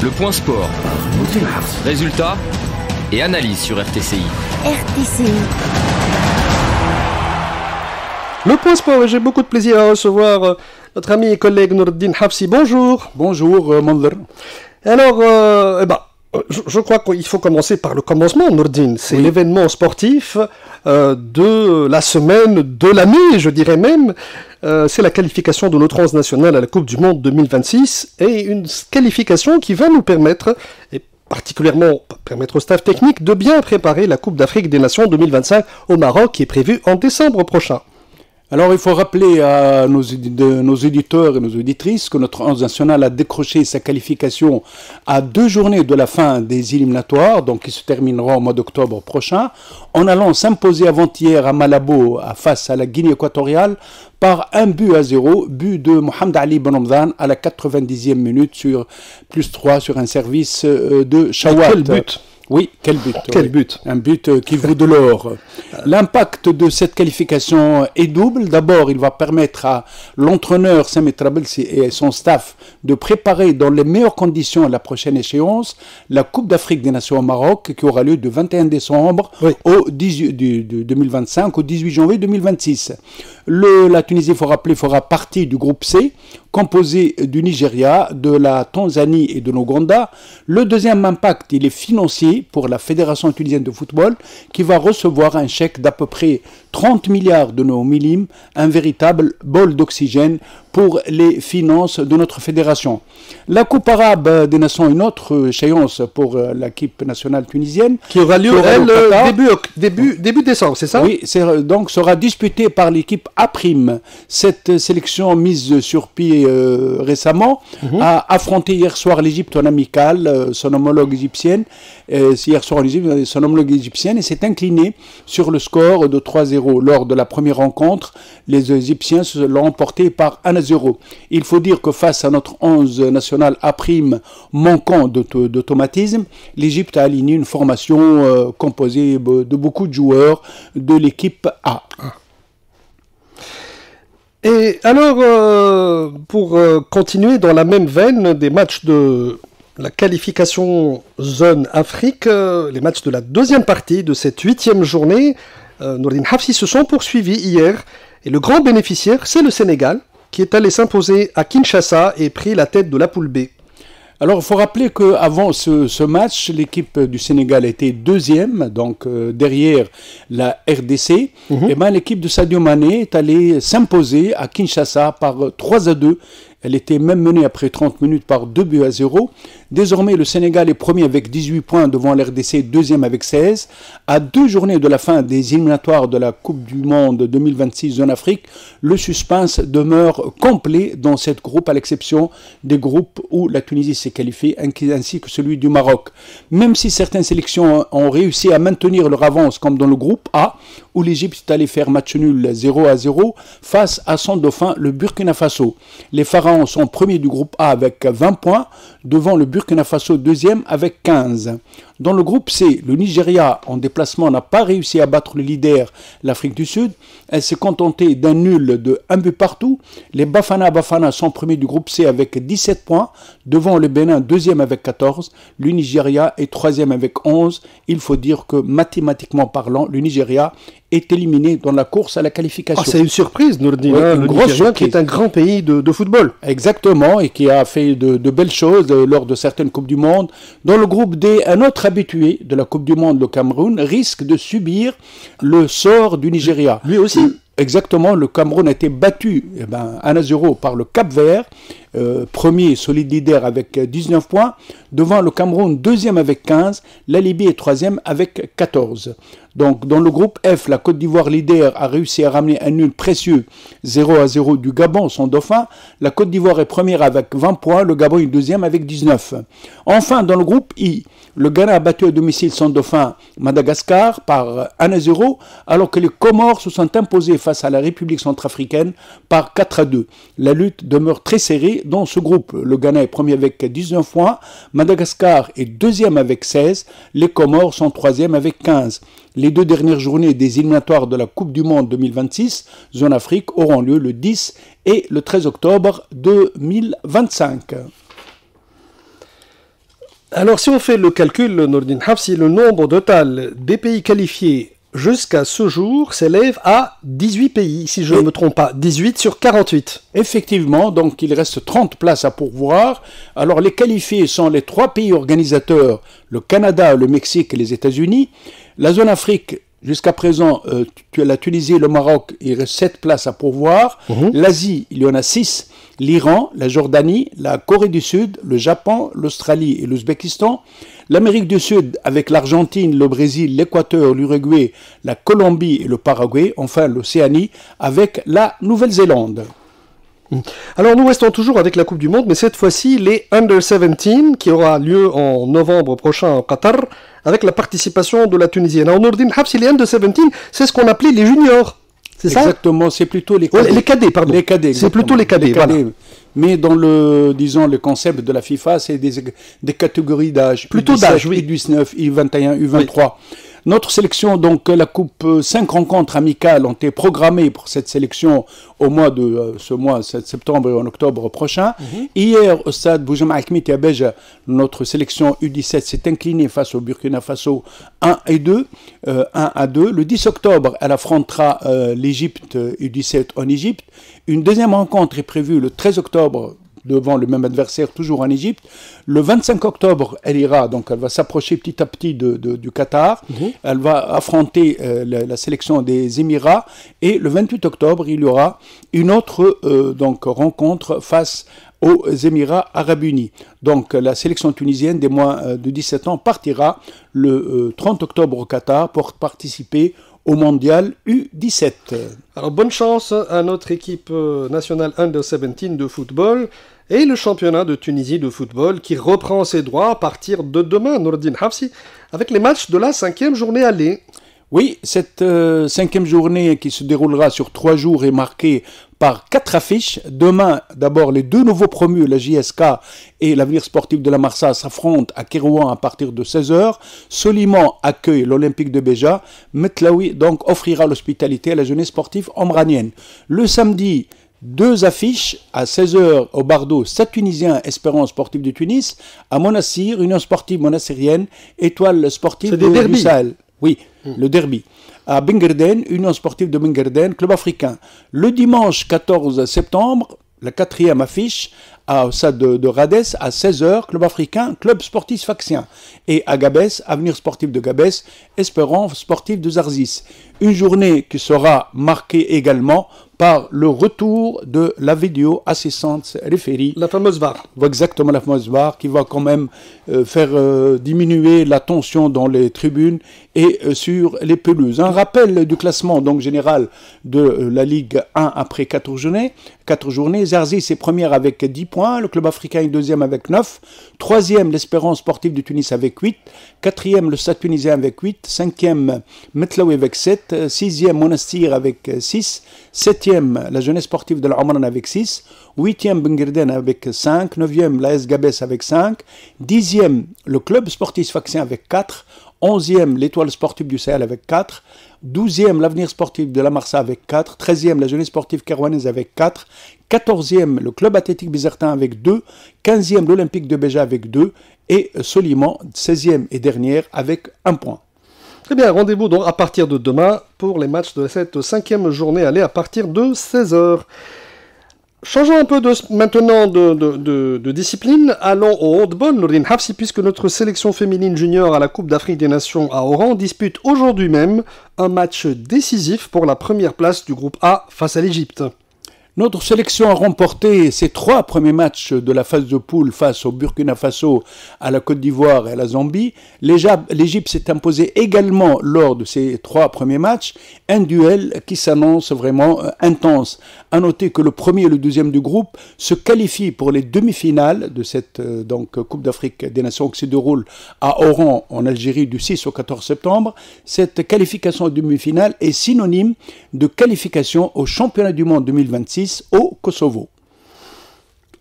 Le point sport. Résultats et analyse sur RTCI. RTCI. Le point sport, j'ai beaucoup de plaisir à recevoir notre ami et collègue Nourdine Hafsi. Bonjour. Bonjour, Mandar. Alors, je crois qu'il faut commencer par le commencement, Nourdine. C'est l'événement sportif de la semaine, de l'année, je dirais même. C'est la qualification de notre 11 nationale à la Coupe du Monde 2026 et une qualification qui va nous permettre, et particulièrement permettre au staff technique, de bien préparer la Coupe d'Afrique des Nations 2025 au Maroc qui est prévue en décembre prochain. Alors, il faut rappeler à nos éditeurs et nos auditrices que notre 11 national a décroché sa qualification à 2 journées de la fin des éliminatoires, donc qui se termineront au mois d'octobre prochain, en allant s'imposer avant-hier à Malabo face à la Guinée équatoriale par 1-0, but de Mohamed Ali Bonhamdan à la 90e minute sur +3 sur un service de Chawat. Quel but! Oui, quel but. Quel but. Un but qui vaut de l'or. L'impact de cette qualification est double. D'abord, il va permettre à l'entraîneur Sami Trabelsi et son staff de préparer dans les meilleures conditions la prochaine échéance, la Coupe d'Afrique des Nations au Maroc, qui aura lieu du 21 décembre au 2025 au 18 janvier 2026. La Tunisie, il faut rappeler, fera partie du groupe C, composé du Nigeria, de la Tanzanie et de l'Ouganda. Le deuxième impact, il est financier pour la Fédération tunisienne de football, qui va recevoir un chèque d'à peu près 30 milliards de nos millimes, un véritable bol d'oxygène pour les finances de notre fédération. La Coupe arabe des Nations, une autre échéance pour l'équipe nationale tunisienne. Qui aura lieu, début décembre, c'est ça? Oui, donc sera disputée par l'équipe A'. Cette sélection mise sur pied récemment a affronté hier soir l'Égypte en amical, son homologue égyptienne, et s'est inclinée sur le score de 3-0. Lors de la première rencontre, les Égyptiens se l'ont emporté par 1-0. Il faut dire que face à notre 11 national A', manquant d'automatisme, l'Égypte a aligné une formation composée de beaucoup de joueurs de l'équipe A. Et alors, pour continuer dans la même veine des matchs de la qualification zone Afrique, les matchs de la deuxième partie de cette 8e journée, Nourdine Hafsi se sont poursuivis hier. Et le grand bénéficiaire, c'est le Sénégal, qui est allé s'imposer à Kinshasa et pris la tête de la poule B. Alors, il faut rappeler qu'avant ce match, l'équipe du Sénégal était deuxième, donc derrière la RDC. Et l'équipe de Sadio Mané est allée s'imposer à Kinshasa par 3-2. Elle était même menée après 30 minutes par 2-0. Désormais, le Sénégal est premier avec 18 points devant l'RDC, deuxième avec 16. À 2 journées de la fin des éliminatoires de la Coupe du Monde 2026 Zone Afrique, le suspense demeure complet dans cette groupe, à l'exception des groupes où la Tunisie s'est qualifiée, ainsi que celui du Maroc. Même si certaines sélections ont réussi à maintenir leur avance, comme dans le groupe A, où l'Égypte est allée faire match nul 0-0 face à son dauphin, le Burkina Faso. Les Pharaons sont premiers du groupe A avec 20 points, devant le Burkina Faso deuxième avec 15. Dans le groupe C, le Nigeria, en déplacement, n'a pas réussi à battre le leader, l'Afrique du Sud. Elle s'est contentée d'un nul de 1 but partout. Les Bafana sont premiers du groupe C avec 17 points, devant le Bénin deuxième avec 14. Le Nigeria est troisième avec 11. Il faut dire que mathématiquement parlant, le Nigeria est éliminé dans la course à la qualification. C'est une surprise, Nourdine. Le Nigeria qui est un grand pays de football. Exactement, et qui a fait de belles choses lors de certaines Coupes du Monde. Dans le groupe D, un autre habitué de la Coupe du Monde, le Cameroun, risque de subir le sort du Nigeria. Lui aussi. Exactement, le Cameroun a été battu 1-0 par le Cap-Vert, premier solide leader avec 19 points, devant le Cameroun deuxième avec 15, la Libye est troisième avec 14. Donc dans le groupe F, la Côte d'Ivoire leader a réussi à ramener un nul précieux 0-0 du Gabon, son dauphin. La Côte d'Ivoire est première avec 20 points, le Gabon est deuxième avec 19. Enfin, dans le groupe I, le Ghana a battu à domicile son dauphin Madagascar par 1-0, alors que les Comores se sont imposés face à la République centrafricaine par 4-2. La lutte demeure très serrée dans ce groupe. Le Ghana est premier avec 19 points, Madagascar est deuxième avec 16, les Comores sont troisième avec 15. Les 2 dernières journées des éliminatoires de la Coupe du Monde 2026, Zone Afrique, auront lieu le 10 et le 13 octobre 2025. Alors, si on fait le calcul, Nordine Hafsi, le nombre total des pays qualifiés jusqu'à ce jour s'élève à 18 pays, si je ne me trompe pas, 18 sur 48. Effectivement, donc il reste 30 places à pourvoir. Alors les qualifiés sont les 3 pays organisateurs, le Canada, le Mexique et les États-Unis. La zone Afrique, jusqu'à présent, la Tunisie et le Maroc, il reste 7 places à pourvoir. L'Asie, il y en a 6. L'Iran, la Jordanie, la Corée du Sud, le Japon, l'Australie et l'Ouzbékistan. L'Amérique du Sud avec l'Argentine, le Brésil, l'Équateur, l'Uruguay, la Colombie et le Paraguay. Enfin, l'Océanie avec la Nouvelle-Zélande. Alors nous restons toujours avec la Coupe du Monde, mais cette fois-ci les Under-17 qui aura lieu en novembre prochain au Qatar avec la participation de la Tunisie. Alors Nordine Hafsi, les Under-17, c'est ce qu'on appelait les juniors. C'est ça ? Exactement, c'est plutôt les cadets. Les cadets, pardon. Les cadets, c'est plutôt les cadets, voilà. Mais dans le, disons, le concept de la FIFA, c'est des catégories d'âge. Plutôt d'âge, oui. U19, U21, U23. Oui. Notre sélection, donc la Coupe, 5 rencontres amicales ont été programmées pour cette sélection au mois de septembre et en octobre prochain. Hier, au stade Boujama Akmiti à Béja, notre sélection U17 s'est inclinée face au Burkina Faso 1 à 2. Le 10 octobre, elle affrontera l'Égypte U17 en Égypte. Une deuxième rencontre est prévue le 13 octobre devant le même adversaire, toujours en Égypte. Le 25 octobre, elle ira, donc elle va s'approcher petit à petit du Qatar. Elle va affronter la sélection des Émirats. Et le 28 octobre, il y aura une autre rencontre face aux Émirats Arabes Unis. Donc la sélection tunisienne des moins de 17 ans partira le 30 octobre au Qatar pour participer au mondial U17. Alors bonne chance à notre équipe nationale Under-17 de football et le championnat de Tunisie de football qui reprend ses droits à partir de demain, Nordine Hafsi, avec les matchs de la 5e journée aller. Oui, cette 5e journée qui se déroulera sur 3 jours est marquée par 4 affiches. Demain, d'abord, les 2 nouveaux promus, la JSK et l'Avenir Sportif de la Marsa, s'affrontent à Kérouan à partir de 16h. Soliman accueille l'Olympique de Béja. Metlaoui, donc, offrira l'hospitalité à la jeunesse sportive omranienne. Le samedi, 2 affiches à 16h au Bardo, Stade Tunisien, Espérance Sportive de Tunis, à Monassir, Union Sportive Monassirienne, Étoile Sportive du Sahel. Oui, le derby. À Benguerden, Union Sportive de Benguerden, Club Africain. Le dimanche 14 septembre, la 4e affiche, au stade de Rades, à 16h, Club Africain, Club Sportif Sfaxien. Et à Gabès, Avenir Sportif de Gabès, Espérance Sportive de Zarzis. Une journée qui sera marquée également par le retour de la vidéo assistance référée. La fameuse VAR. Exactement, la fameuse VAR qui va quand même faire diminuer la tension dans les tribunes et sur les pelouses. Un rappel du classement donc général de la Ligue 1 après 4 journées. 4 journées. Zarzis est première avec 10 points. Le Club Africain est deuxième avec 9. Troisième, l'Espérance Sportive de Tunis avec 8. Quatrième, le Stade Tunisien avec 8. Cinquième, Metlaoui avec 7. Sixième, Monastir avec 6. Septième, la Jeunesse Sportive de l'Omran avec 6. Huitième, Benguerden avec 5. Neuvième, l'AS Gabès avec 5. Dixième, le Club Sportif Sfaxien avec 4. 11e, l'Étoile Sportive du Sahel avec 4. 12e, l'Avenir Sportif de la Marsa avec 4. 13e, la Jeunesse Sportive Kerouanaise avec 4. 14e, le Club Athlétique Bizertin avec 2. 15e, l'Olympique de Béja avec 2. Et Soliman, 16e et dernière avec 1 point. Très bien, rendez-vous donc à partir de demain pour les matchs de cette 5e journée aller à partir de 16h. Changeons un peu maintenant de discipline, allons au handball, Nordine Hafsi, puisque notre sélection féminine junior à la Coupe d'Afrique des Nations à Oran dispute aujourd'hui même un match décisif pour la première place du groupe A face à l'Égypte. Notre sélection a remporté ses 3 premiers matchs de la phase de poule face au Burkina Faso, à la Côte d'Ivoire et à la Zambie. L'Égypte s'est imposée également lors de ces 3 premiers matchs, un duel qui s'annonce vraiment intense. À noter que le premier et le deuxième du groupe se qualifient pour les demi-finales de cette Coupe d'Afrique des Nations qui se déroule à Oran en Algérie du 6 au 14 septembre. Cette qualification en demi-finale est synonyme de qualification au championnat du monde 2026 au Kosovo.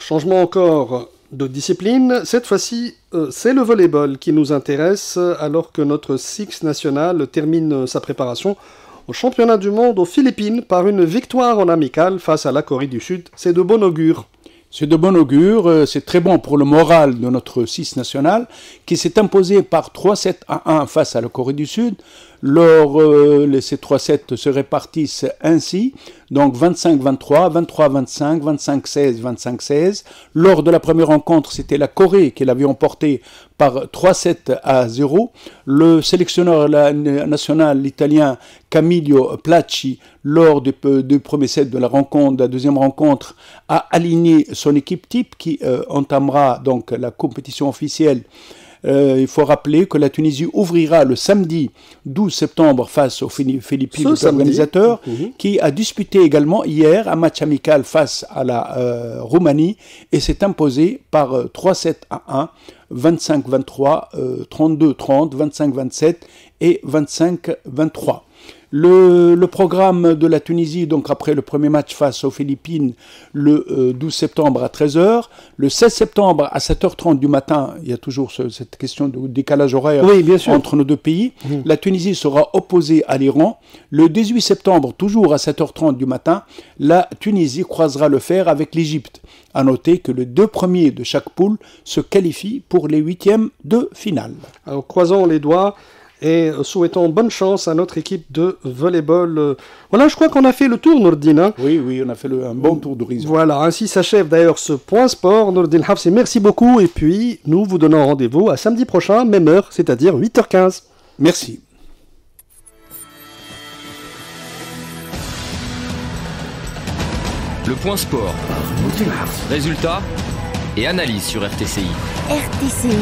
Changement encore de discipline. Cette fois-ci, c'est le volleyball qui nous intéresse alors que notre Six national termine sa préparation au championnat du monde aux Philippines par une victoire en amical face à la Corée du Sud. C'est de bon augure. C'est de bon augure, c'est très bon pour le moral de notre 6 national qui s'est imposé par 3-7 à 1 face à la Corée du Sud. Ces 3-7 se répartissent ainsi, donc 25-23, 23-25, 25-16, 25-16. Lors de la première rencontre, c'était la Corée qui l'avait emporté par 3-7 à 0. Le sélectionneur national italien Camillo Placci, lors du premier set de la deuxième rencontre, a aligné son équipe type qui entamera donc la compétition officielle. Il faut rappeler que la Tunisie ouvrira le samedi 12 septembre face aux Philippines, l'organisateur, qui a disputé également hier un match amical face à la Roumanie et s'est imposé par 3-7 à 1, 25-23, 32-30, 25-27 et 25-23. Le programme de la Tunisie, donc après le premier match face aux Philippines, le 12 septembre à 13h, le 16 septembre à 7h30 du matin, il y a toujours cette question de décalage horaire entre nos deux pays, la Tunisie sera opposée à l'Iran. Le 18 septembre, toujours à 7h30 du matin, la Tunisie croisera le fer avec l'Égypte. À noter que les 2 premiers de chaque poule se qualifient pour les 8e de finale. Alors, croisons les doigts et souhaitons bonne chance à notre équipe de volleyball. Voilà, je crois qu'on a fait le tour, Nourdine. Hein. Oui, on a fait un bon tour d'horizon. Voilà, ainsi s'achève d'ailleurs ce point sport. Nourdine Hafsi, merci beaucoup. Et puis, nous vous donnons rendez-vous à samedi prochain, même heure, c'est-à-dire 8h15. Merci. Le point sport. Résultats et analyse sur RTCI. RTCI.